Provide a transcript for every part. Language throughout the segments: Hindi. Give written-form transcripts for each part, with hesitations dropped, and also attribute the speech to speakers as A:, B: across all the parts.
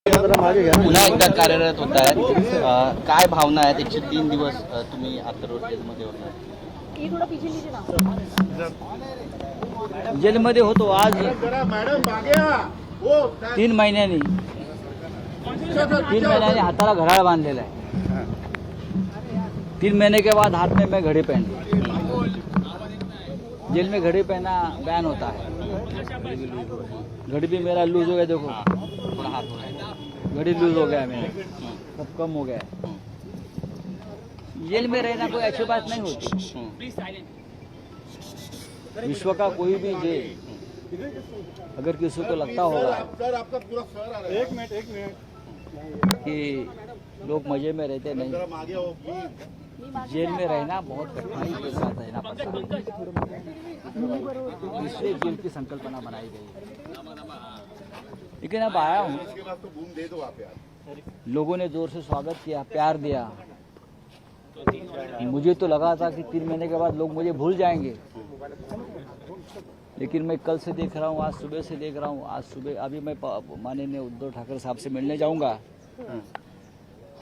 A: पुन्हा एकदा कार्यरत होत आहेत. काय भावना आहेत? 103 दिवस तुम्ही आंतररोड जेलमध्ये होता.
B: जेलमध्ये होतो आज 3 महिन्यांनी हाथाला घड्याळ बांधलेला है। 3 महीने के बाद हाथ में मैं घड़ी पहन ली। जेल में घड़ी पहना बैन होता है। घड़ी भी मेरा लूज हो गया, देखो
A: थोड़ा हाथ हो रहा है।
B: घड़ी लूज हो गया मेरा, सब कम हो गया। जेल में रहना कोई अच्छी बात नहीं होती। विश्व का कोई भी जेल अगर किसी को लगता होगा कि लोग मजे में रहते नहीं, जेल में रहना बहुत कठिनाई के साथ रहना पड़ता है। इसलिए जेल की संकल्पना बनाई गई है। लेकिन अब आया हूँ, लोगों ने जोर से स्वागत किया, प्यार दिया। मुझे तो लगा था कि 3 महीने के बाद लोग मुझे भूल जाएंगे, लेकिन मैं कल से देख रहा हूँ, आज सुबह से देख रहा हूँ। आज सुबह अभी मैं माननीय उद्धव ठाकरे साहब से मिलने जाऊंगा।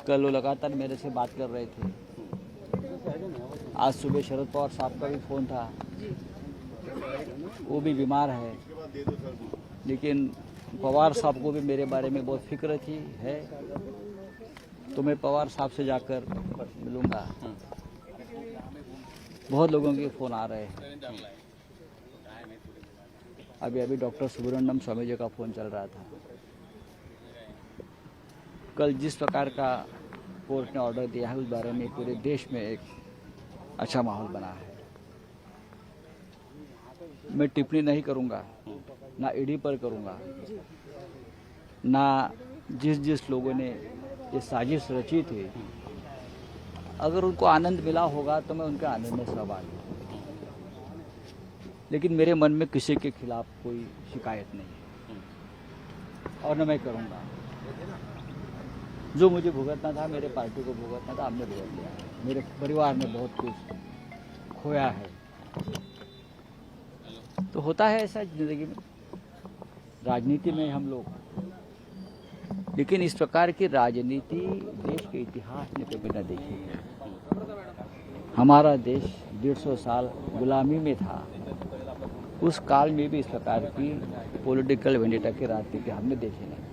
B: कल वो लगातार मेरे से बात कर रहे थे। आज सुबह शरद पवार साहब का भी फोन था, वो भी बीमार है, लेकिन पवार साहब को भी मेरे बारे में बहुत फिक्र थी है, तो मैं पवार साहब से जाकर मिलूंगा। बहुत लोगों के फोन आ रहे हैं। अभी डॉक्टर सुब्रमण्यम स्वामी जी का फोन चल रहा था। कल जिस प्रकार का कोर्ट ने ऑर्डर दिया है, उस बारे में पूरे देश में एक अच्छा माहौल बना है। मैं टिप्पणी नहीं करूंगा, ना ईडी पर करूंगा, ना जिस लोगों ने ये साजिश रची थी। अगर उनको आनंद मिला होगा तो मैं उनके आनंद में सहभागी हूँ, लेकिन मेरे मन में किसी के खिलाफ कोई शिकायत नहीं है और न मैं करूँगा। जो मुझे भुगतना था, मेरे पार्टी को भुगतना था, हमने भुगत लिया। मेरे परिवार ने बहुत कुछ खोया है, तो होता है ऐसा जिंदगी में, राजनीति में हम लोग। लेकिन इस प्रकार की राजनीति देश के इतिहास में कभी न देखी है। हमारा देश 150 साल गुलामी में था, उस काल में भी इस प्रकार की पॉलिटिकल वेंडेटा की राजनीति हमने देखी नहीं।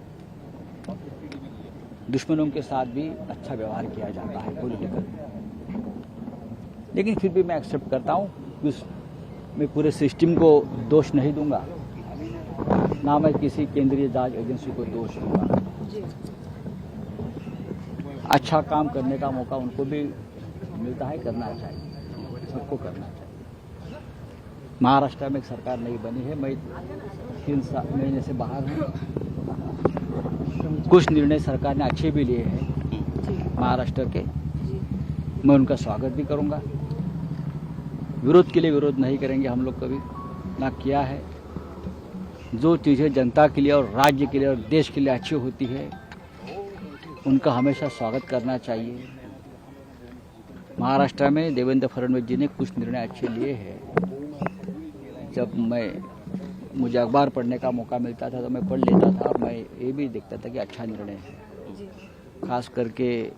B: दुश्मनों के साथ भी अच्छा व्यवहार किया जाता है पॉलिटिकल, लेकिन फिर भी मैं एक्सेप्ट करता हूँ। मैं पूरे सिस्टम को दोष नहीं दूंगा, ना मैं किसी केंद्रीय जांच एजेंसी को दोष दूंगा। अच्छा काम करने का मौका उनको भी मिलता है, करना चाहिए, सबको करना चाहिए। महाराष्ट्र में एक सरकार नहीं बनी है, मैं 3 महीने से बाहर हूँ। कुछ निर्णय सरकार ने अच्छे भी लिए हैं महाराष्ट्र के, मैं उनका स्वागत भी करूंगा। विरोध के लिए विरोध नहीं करेंगे हम लोग, कभी ना किया है। जो चीज़ें जनता के लिए और राज्य के लिए और देश के लिए अच्छी होती है, उनका हमेशा स्वागत करना चाहिए। महाराष्ट्र में देवेंद्र फडणवीस जी ने कुछ निर्णय अच्छे लिए हैं। जब मुझे अखबार पढ़ने का मौका मिलता था तो मैं पढ़ लेता था, और मैं ये भी देखता था कि अच्छा निर्णय है। खास करके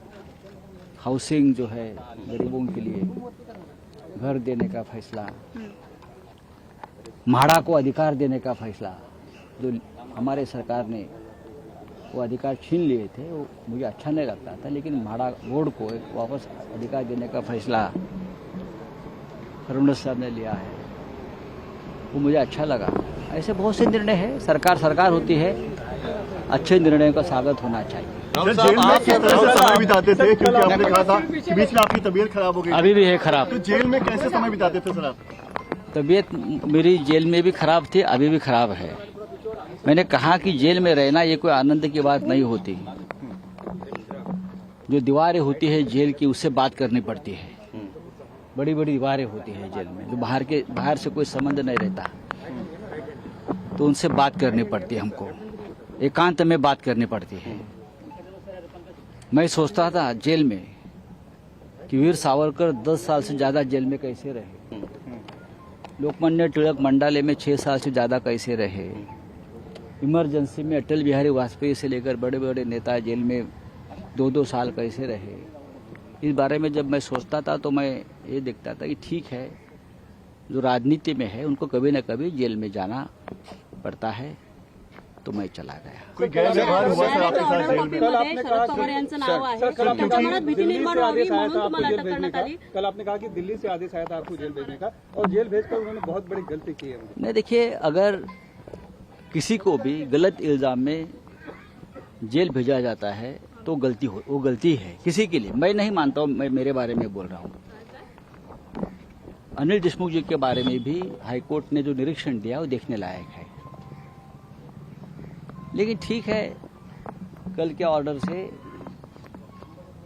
B: हाउसिंग जो है, गरीबों के लिए घर देने का फैसला, म्हाड़ा को अधिकार देने का फैसला, जो हमारे सरकार ने वो अधिकार छीन लिए थे, वो मुझे अच्छा नहीं लगता था। लेकिन म्हाड़ा बोर्ड को एक वापस अधिकार देने का फैसला फडणवीस साहब ने लिया है, वो मुझे अच्छा लगा। ऐसे बहुत से निर्णय हैं। सरकार होती है, अच्छे निर्णयों का स्वागत होना चाहिए।
C: जेल में किस तरह से समय बिताते थे, क्योंकि आपने कहा था कि बीच में आपकी तबीयत खराब हो गई,
B: अभी भी है खराब।
C: तो जेल में कैसे समय बिताते थे सर आप?
B: तबीयत मेरी जेल में भी खराब थी, अभी भी खराब है। मैंने कहा कि जेल में रहना ये कोई आनंद की बात नहीं होती। जो दीवारें होती है जेल की, उससे बात करनी पड़ती है। बड़ी बड़ी दीवारें होती है जेल में, जो बाहर से कोई संबंध नहीं रहता, तो उनसे बात करनी पड़ती है हमको, एकांत में बात करनी पड़ती है। मैं सोचता था जेल में कि वीर सावरकर 10 साल से ज्यादा जेल में कैसे रहे, लोकमान्य टिलक मंडाले में 6 साल से ज्यादा कैसे रहे, इमरजेंसी में अटल बिहारी वाजपेयी से लेकर बड़े बड़े नेता जेल में 2-2 साल कैसे रहे, इस बारे में जब मैं सोचता था तो मैं ये देखता था कि ठीक है, जो राजनीति में है उनको कभी न कभी जेल में जाना पड़ता है, तो मैं चला गया।
C: कोई गैर व्यवहार हुआ सर आपके साथ जेल में?
D: शरद पवार यांचं नाव आहे, त्यांच्या मनात भीती निर्माण व्हावी म्हणून तुम्हाला अटक करण्यात आली।
E: कल आपने कहा कि दिल्ली से आदेश आया था आपको जेल भेजने का, और जेल भेजकर उन्होंने बहुत बड़ी गलती की है।
B: नहीं, देखिए, अगर किसी को भी गलत इल्जाम में जेल भेजा जाता है तो वो गलती है किसी के लिए। मैं नहीं मानता हूँ, मैं मेरे बारे में बोल रहा हूँ। अनिल देशमुख जी के बारे में भी हाईकोर्ट ने जो निरीक्षण दिया वो देखने लायक है। लेकिन ठीक है, कल के ऑर्डर से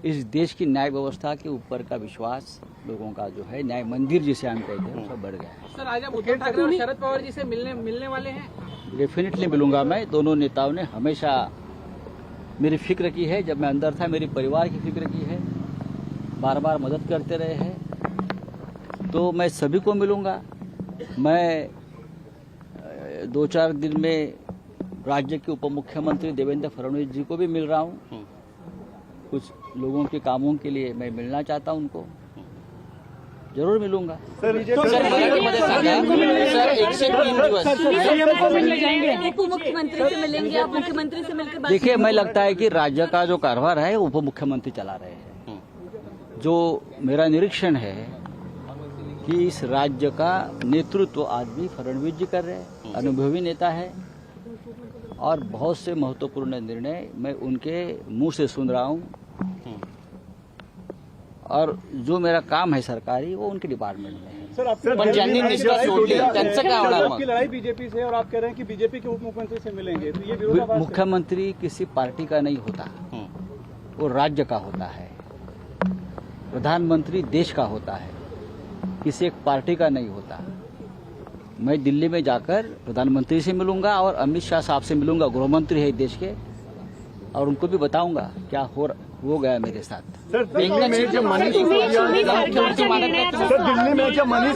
B: इस देश की न्याय व्यवस्था के ऊपर का विश्वास लोगों का जो है, न्याय मंदिर जिसे हम कहते हैं, वो बढ़ गया है।
F: सर, आज आप उद्धव ठाकरे और शरद पवार जी से मिलने वाले हैं?
B: डेफिनेटली मिलूंगा मैं। दोनों नेताओं ने हमेशा मेरी फिक्र की है, जब मैं अंदर था मेरे परिवार की फिक्र की है, बार बार मदद करते रहे हैं, तो मैं सभी को मिलूंगा। मैं 2-4 दिन में राज्य के उप मुख्यमंत्री देवेंद्र फडणवीस जी को भी मिल रहा हूं। कुछ लोगों के कामों के लिए मैं मिलना चाहता हूं, उनको जरूर मिलूंगा।
A: सर मराठीमध्ये सांगा, सर 103 दिवस
D: उप मुख्यमंत्री से मिलेंगे आप? मुख्यमंत्री से मिलकर बात?
B: देखिए, मैं लगता है कि राज्य का जो कारभार है उप मुख्यमंत्री चला रहे हैं। जो मेरा निरीक्षण है कि इस राज्य का नेतृत्व आज भी फडणवीस जी कर रहे हैं, अनुभवी नेता है, और बहुत से महत्वपूर्ण निर्णय मैं उनके मुंह से सुन रहा हूं, और जो मेरा काम है सरकारी वो उनके डिपार्टमेंट में है।
E: सर,
A: पण ज्यांनी निष्ठा सोडली त्यांचं काय होणार मग?
E: आपकी लड़ाई बीजेपी से, और आप कह रहे हैं कि बीजेपी के उप मुख्यमंत्री से मिलेंगे, तो ये विरोधाभास है।
B: मुख्यमंत्री किसी पार्टी का नहीं होता, वो राज्य का होता है। प्रधानमंत्री देश का होता है, किसी एक पार्टी का नहीं होता। मैं दिल्ली में जाकर प्रधानमंत्री से मिलूंगा और अमित शाह साहब से मिलूंगा, गृहमंत्री है देश के, और उनको भी बताऊंगा क्या हो गया मेरे साथ।
C: सर दिल्ली में जब मनीष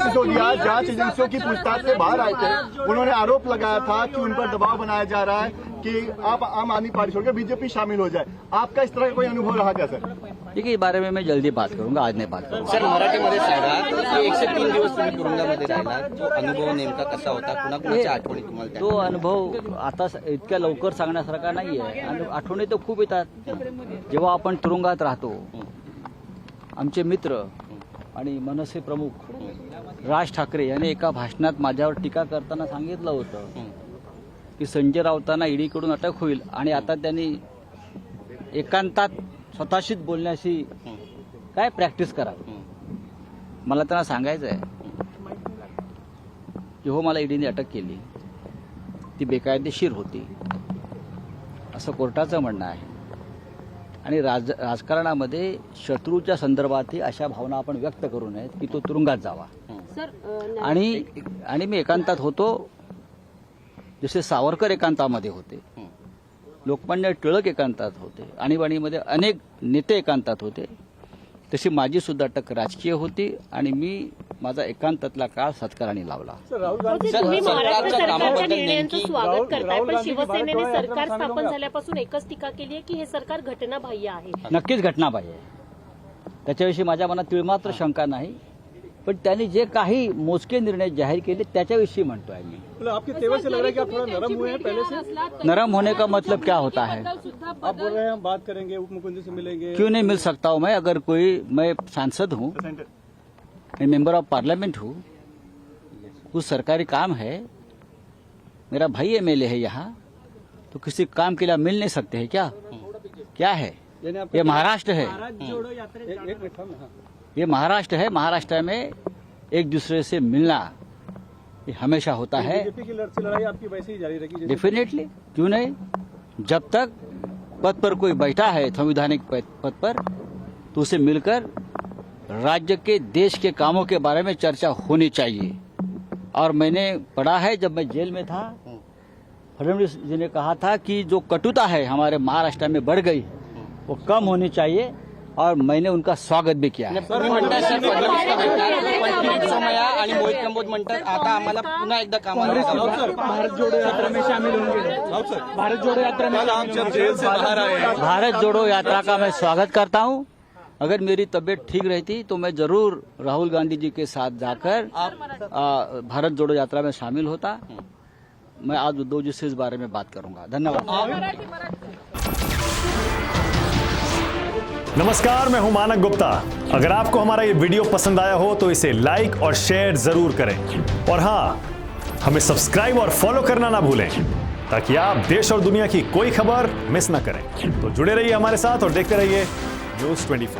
C: सिसोदिया जांच एजेंसियों की पूछताछ से बाहर आए थे, उन्होंने आरोप लगाया था कि उन पर दबाव बनाया जा रहा है कि आप आम आदमी पार्टी छोड़कर बीजेपी शामिल हो जाए। आपका इस तरह का कोई अनुभव रहा क्या सर?
B: देखिए, इस बारे में मैं जल्दी बात करूंगा, आज नहीं बात करूंगा।
A: सर मराठीमध्ये सांगा की 103 दिवस तुम्ही तुरुंगामध्ये राहिला, तो अनुभव नेमका कसा होता, कुणाकुणाच्या आठवणी तुम्हाला त्या?
B: तो अनुभव आता इतक्या लवकर सांगण्यासारखा नाही आहे, आणि आठवणी तर खूप येतात। जेव्हा आपण तुरुंगात राहतो, आमचे मित्र आणि मनसे प्रमुख राज ठाकरे यांनी एका भाषणात माझ्यावर टीका करताना सांगितलं होतं की संजय राऊतांना ईडीकडून अटक होईल, आणि आता त्यांनी एकांतात स्वतःशीच बोलण्याची काय प्रॅक्टिस करा। मला त्यांना सांगायचं आहे की हो, मला ईडीने अटक केली, ती बेकायदेशीर होती, असं कोर्टाचं म्हणणं आहे। आणि राजकारणामध्ये शत्रूच्या संदर्भातही अशा भावना आपण व्यक्त करू नयेत की तो तुरुंगात जावा। आणि मी एकांतात होतो, जसे सावरकर एकांतामध्ये होते, लोकमान्य टिळक एकांतात होते, आणीबाणीमध्ये अनेक नेते एकांतात होते, तशी माझी सुद्धा अटक राजकीय होती, आणि मी माझा एकांतातला काळ सत्काराने लावला।
D: तुम्ही महाराष्ट्र सरकारच्या निर्णयांचं स्वागत करताय, पण शिवसेनेने सरकार स्थापन झाल्यापासून एकच टीका केली आहे की हे सरकार घटनाबाह्य आहे।
B: नक्कीच घटनाबाह्य आहे, त्याच्याविषयी माझ्या मनात तिळमात्र शंका नाही, पण त्यांनी जे काही मोजके निर्णय जाहीर केले त्याच्याविषयी म्हणतोय मी।
E: मतलब आपके तेवर से लग रहा है कि आप थोड़ा नरम हुए हैं पहले से।
B: नरम होने का मतलब क्या होता है?
E: आप बोल रहे हैं हम बात करेंगे, उप मुख्यमंत्री से मिलेंगे।
B: क्यों नहीं मिल सकता हूं मैं? अगर मैं सांसद हूं, मैं मेंबर ऑफ पार्लियामेंट हूं, कुछ सरकारी काम है, मेरा भाई एमएलए है यहाँ, तो किसी काम के लिए मिल नहीं सकते हैं क्या? क्या है ये? महाराष्ट्र है, ये महाराष्ट्र है। महाराष्ट्र में एक दूसरे से मिलना ये हमेशा होता है।
E: बीजेपी की लड़ाई आपकी वैसे ही जारी रहेगी?
B: डेफिनेटली, क्यों नहीं। जब तक पद पर कोई बैठा है, संवैधानिक पद पर, तो उसे मिलकर राज्य के देश के कामों के बारे में चर्चा होनी चाहिए। और मैंने पढ़ा है, जब मैं जेल में था, फडणवीस जी ने कहा था कि जो कटुता है हमारे महाराष्ट्र में बढ़ गई, वो कम होनी चाहिए, और मैंने उनका स्वागत भी किया है।
A: तुम्ही म्हणताय सर फडणवीस का भेटणार, पण किरीट सोमय्या आणि मोहित कंबोज म्हणतात आता आम्हाला पुन्हा एकदा कामाला लावा.
E: भारत जोड़ो यात्रा में शामिल होंगे। भारत जोड़ो यात्रा में आप जब जेल से बाहर आए,
B: भारत जोड़ो यात्रा का मैं स्वागत करता हूं। अगर मेरी तबीयत ठीक रहती तो मैं जरूर राहुल गांधी जी के साथ जाकर भारत जोड़ो यात्रा में शामिल होता। मैं आज उद्धव जी से इस बारे में बात करूंगा। धन्यवाद।
G: नमस्कार, मैं हूं मानक गुप्ता। अगर आपको हमारा ये वीडियो पसंद आया हो तो इसे लाइक और शेयर जरूर करें और हाँ, हमें सब्सक्राइब और फॉलो करना ना भूलें ताकि आप देश और दुनिया की कोई खबर मिस ना करें। तो जुड़े रहिए हमारे साथ और देखते रहिए News 24।